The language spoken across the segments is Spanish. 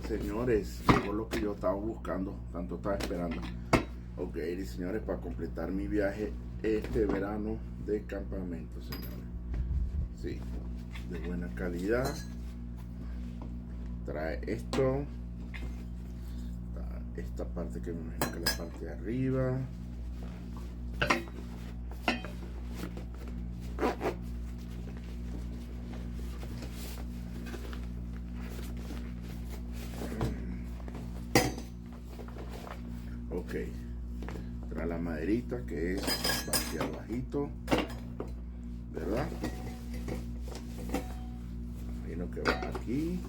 Señores, llegó lo que yo estaba buscando, tanto estaba esperando. Ok, señores, para completar mi viaje este verano de campamento, señores. Sí, de buena calidad. Trae esto. Esta parte que me imagino que es la parte de arriba. Ok, trae la maderita que es hacia bajito, ¿verdad? Imagino que va aquí.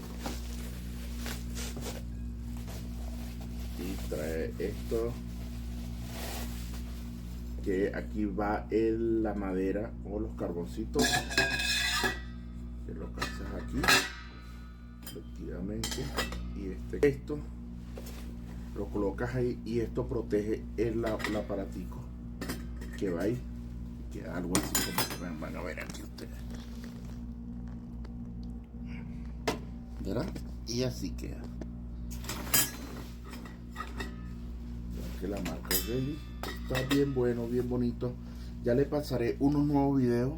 Y trae esto, que aquí va la madera o los carboncitos, que lo calzas aquí, efectivamente. Y esto lo colocas ahí y esto protege el aparatico que va ahí. Queda algo así como van a ver aquí ustedes, ¿verdad? Y así queda. Que la marca Rally está bien bueno, bien bonito. Ya le pasaré unos nuevos videos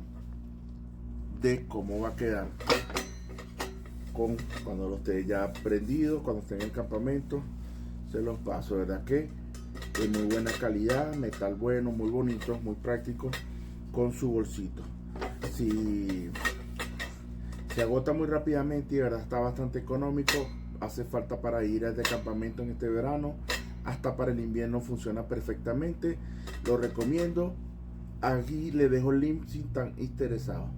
de cómo va a quedar cuando lo esté ya prendido, cuando esté en el campamento. Se los paso, ¿verdad? Que de muy buena calidad, metal bueno, muy bonito, muy práctico, con su bolsito. Si se agota muy rápidamente y verdad está bastante económico, hace falta para ir de campamento en este verano. Hasta para el invierno funciona perfectamente. Lo recomiendo. Aquí le dejo el link si están interesados.